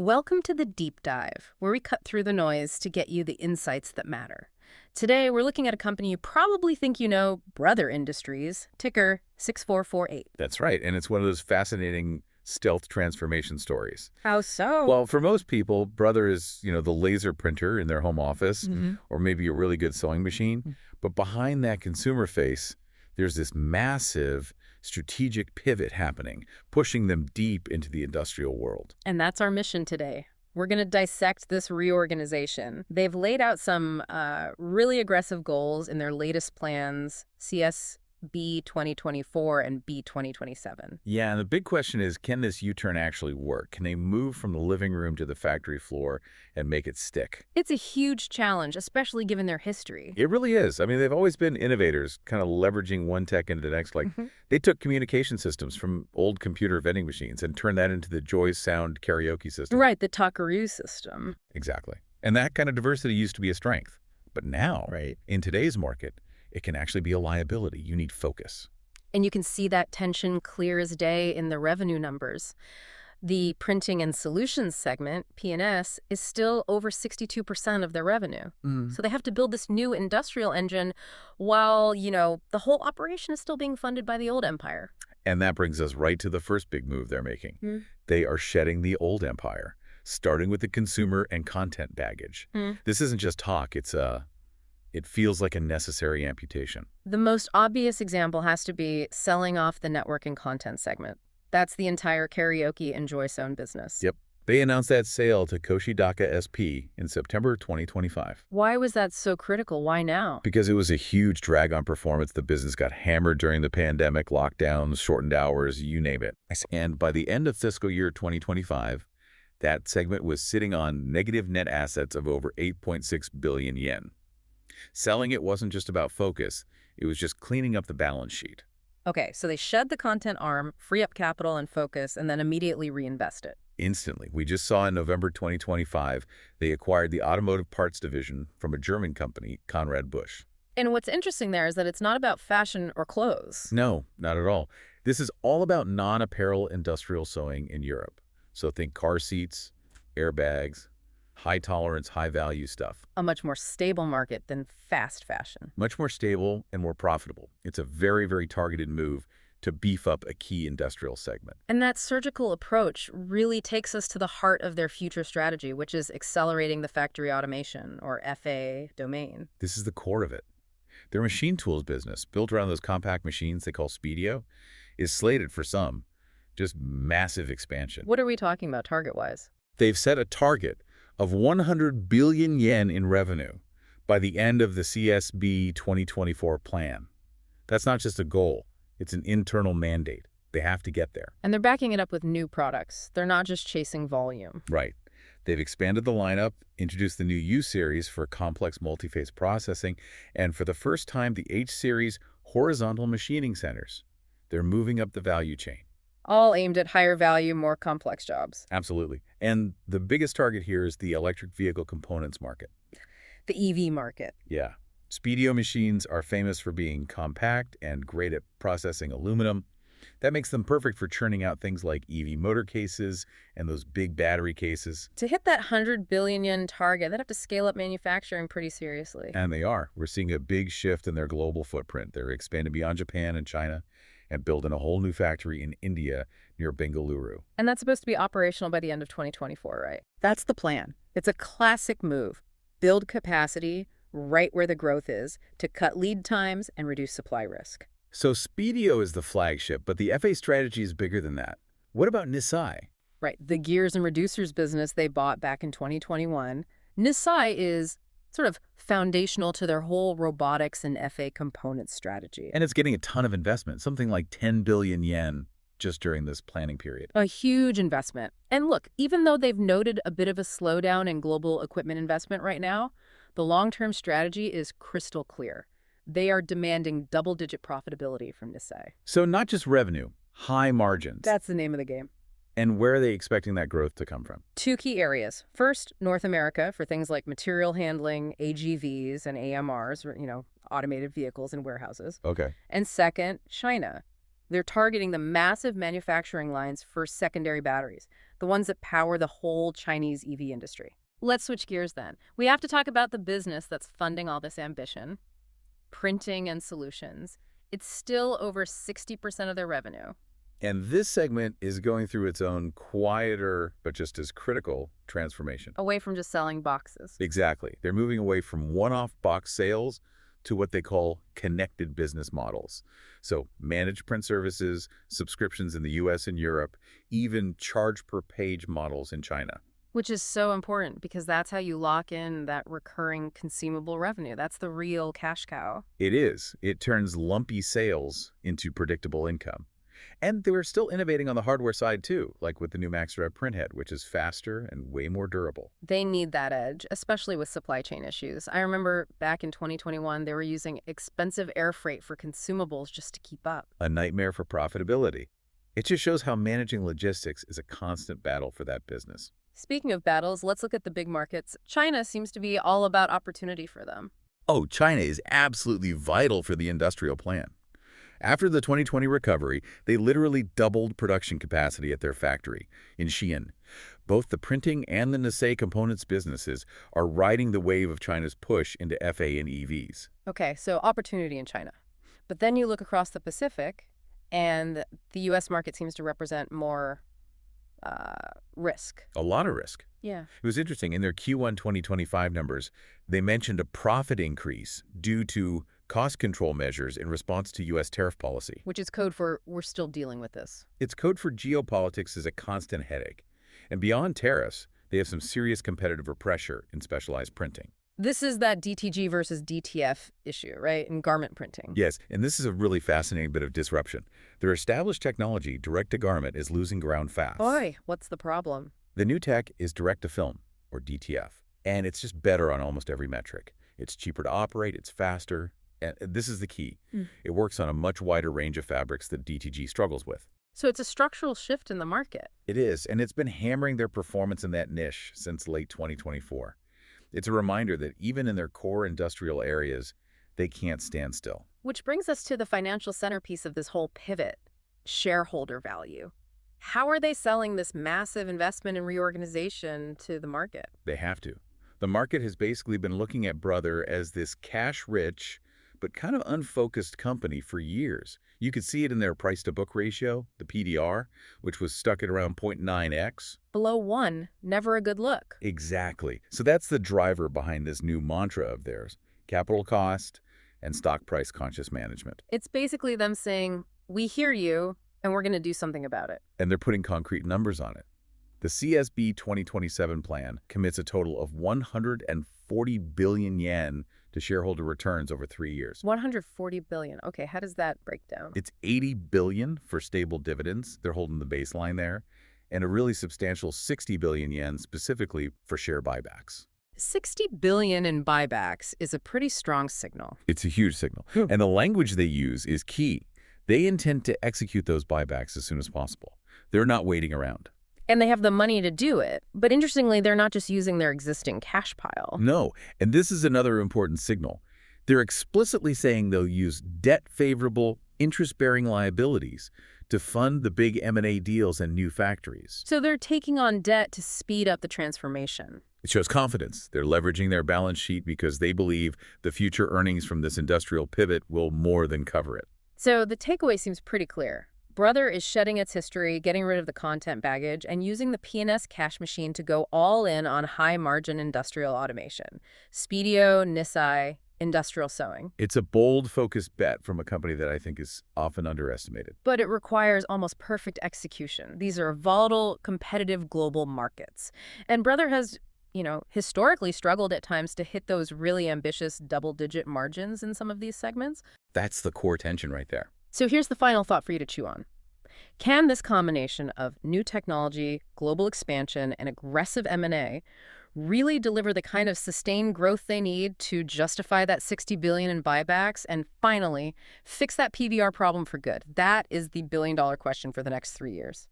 Welcome to the Deep Dive, where we cut through the noise to get you the insights that matter. Today, we're looking at a company you probably think you know, Brother Industries, ticker 6448. That's right, and it's one of those fascinating stealth transformation stories. How so? Well, for most people, Brother is, the laser printer in their home office, hmm or maybe a really good sewing machine. But behind that consumer face, there's this massive strategic pivot happening, pushing them deep into the industrial world. And that's our mission today. We're going to dissect this reorganization. They've laid out some really aggressive goals in their latest plans, CSB 2024 and B 2027. Yeah, and the big question is, can this U-turn actually work? Can they move from the living room to the factory floor and make it stick? It's a huge challenge, especially given their history. It really is. I mean, they've always been innovators, kind of leveraging one tech into the next. Like, Mhm. they took communication systems from old computer vending machines and turned that into the Joy Sound karaoke system. Right, the Takaroo system. Exactly. And that kind of diversity used to be a strength. But now, Right. in today's market, it can actually be a liability. You need focus. And you can see that tension clear as day in the revenue numbers. The Printing and Solutions segment, P&S, is still over 62% of their revenue. So they have to build this new industrial engine while, the whole operation is still being funded by the old empire. And that brings us right to the first big move they're making. Mm. They are shedding the old empire, starting with the consumer and content baggage. Mm. This isn't just talk. It feels like a necessary amputation. The most obvious example has to be selling off the network and content segment. That's the entire karaoke and Joy Zone business. Yep. They announced that sale to Koshidaka SP in September 2025. Why was that so critical? Why now? Because it was a huge drag on performance. The business got hammered during the pandemic, lockdowns, shortened hours, you name it. And by the end of fiscal year 2025, that segment was sitting on negative net assets of over 8.6 billion yen. Selling it wasn't just about focus. It was just cleaning up the balance sheet. Okay, so they shed the content arm, free up capital and focus, and then immediately reinvest it. Instantly. We just saw in November 2025, they acquired the automotive parts division from a German company, Conrad Busch. And what's interesting there is that it's not about fashion or clothes. No, not at all. This is all about non-apparel industrial sewing in Europe. So think car seats, airbags, high tolerance, high value stuff. A much more stable market than fast fashion. Much more stable and more profitable. It's a very, very targeted move to beef up a key industrial segment. And that surgical approach really takes us to the heart of their future strategy, which is accelerating the factory automation, or FA, domain. This is the core of it. Their machine tools business, built around those compact machines they call SPEEDIO, is slated for some just massive expansion. What are we talking about target-wise? They've set a target of 100 billion yen in revenue by the end of the CSB 2024 plan. That's not just a goal. It's an internal mandate. They have to get there. And they're backing it up with new products. They're not just chasing volume. Right. They've expanded the lineup, introduced the new U-Series for complex multi-phase processing, and for the first time, the H-Series horizontal machining centers. They're moving up the value chain. All aimed at higher value, more complex jobs. Absolutely. And the biggest target here is the electric vehicle components market. The EV market. Yeah. SPEEDIO machines are famous for being compact and great at processing aluminum. That makes them perfect for churning out things like EV motor cases and those big battery cases. To hit that 100 billion yen target, they'd have to scale up manufacturing pretty seriously. And they are. We're seeing a big shift in their global footprint. They're expanding beyond Japan and China and building a whole new factory in India near Bengaluru. And that's supposed to be operational by the end of 2024, right? That's the plan. It's a classic move. Build capacity right where the growth is to cut lead times and reduce supply risk. So SPEEDIO is the flagship, but the FA strategy is bigger than that. What about Nisai? Right. The gears and reducers business they bought back in 2021. Nisai is sort of foundational to their whole robotics and FA components strategy. And it's getting a ton of investment, something like 10 billion yen just during this planning period. A huge investment. And look, even though they've noted a bit of a slowdown in global equipment investment right now, the long-term strategy is crystal clear. They are demanding double-digit profitability from Nisei. So not just revenue, high margins. That's the name of the game. And where are they expecting that growth to come from? Two key areas. First, North America for things like material handling, AGVs, and AMRs, or, automated vehicles and warehouses. Okay. And second, China. They're targeting the massive manufacturing lines for secondary batteries, the ones that power the whole Chinese EV industry. Let's switch gears then. We have to talk about the business that's funding all this ambition, printing and solutions. It's still over 60% of their revenue. And this segment is going through its own quieter, but just as critical, transformation. Away from just selling boxes. Exactly. They're moving away from one-off box sales to what they call connected business models. So managed print services, subscriptions in the US and Europe, even charge-per-page models in China. Which is so important because that's how you lock in that recurring consumable revenue. That's the real cash cow. It is. It turns lumpy sales into predictable income. And they were still innovating on the hardware side too, like with the new MaxRev printhead, which is faster and way more durable. They need that edge, especially with supply chain issues. I remember back in 2021, they were using expensive air freight for consumables just to keep up. A nightmare for profitability. It just shows how managing logistics is a constant battle for that business. Speaking of battles, let's look at the big markets. China seems to be all about opportunity for them. Oh, China is absolutely vital for the industrial plan. After the 2020 recovery, they literally doubled production capacity at their factory in Xi'an. Both the printing and the Nisei components businesses are riding the wave of China's push into FA and EVs. Okay, so opportunity in China. But then you look across the Pacific, and the U.S. market seems to represent more risk. A lot of risk. Yeah. It was interesting. In their Q1 2025 numbers, they mentioned a profit increase due to cost control measures in response to U.S. tariff policy. Which is code for we're still dealing with this. It's code for geopolitics is a constant headache. And beyond tariffs, they have some serious competitive pressure in specialized printing. This is that DTG versus DTF issue, right, in garment printing. Yes, and this is a really fascinating bit of disruption. Their established technology, direct-to-garment, is losing ground fast. Boy, what's the problem? The new tech is direct-to-film, or DTF, and it's just better on almost every metric. It's cheaper to operate, it's faster, and this is the key. It works on a much wider range of fabrics that DTG struggles with. So it's a structural shift in the market. It is, and it's been hammering their performance in that niche since late 2024. It's a reminder that even in their core industrial areas, they can't stand still. Which brings us to the financial centerpiece of this whole pivot, shareholder value. How are they selling this massive investment and reorganization to the market? They have to. The market has basically been looking at Brother as this cash-rich, but kind of unfocused company for years. You could see it in their price-to-book ratio, the PDR, which was stuck at around 0.9x. Below 1, never a good look. Exactly. So that's the driver behind this new mantra of theirs, capital cost and stock price conscious management. It's basically them saying, we hear you, and we're going to do something about it. And they're putting concrete numbers on it. The CSB 2027 plan commits a total of 140 billion yen to shareholder returns over 3 years. 140 billion. Okay, how does that break down? It's 80 billion for stable dividends. They're holding the baseline there. And a really substantial 60 billion yen specifically for share buybacks. 60 billion in buybacks is a pretty strong signal. It's a huge signal. And the language they use is key. They intend to execute those buybacks as soon as possible. They're not waiting around. And they have the money to do it. But interestingly, they're not just using their existing cash pile. No, and this is another important signal. They're explicitly saying they'll use debt-favorable, interest-bearing liabilities to fund the big M&A deals and new factories. So they're taking on debt to speed up the transformation. It shows confidence. They're leveraging their balance sheet because they believe the future earnings from this industrial pivot will more than cover it. So the takeaway seems pretty clear. Brother is shedding its history, getting rid of the content baggage, and using the P&S cash machine to go all in on high-margin industrial automation. SPEEDIO, Nisei, industrial sewing. It's a bold, focused bet from a company that I think is often underestimated. But it requires almost perfect execution. These are volatile, competitive global markets. And Brother has, historically struggled at times to hit those really ambitious double-digit margins in some of these segments. That's the core tension right there. So here's the final thought for you to chew on. Can this combination of new technology, global expansion, and aggressive M&A really deliver the kind of sustained growth they need to justify that $60 billion in buybacks and finally fix that PVR problem for good? That is the billion-dollar question for the next 3 years.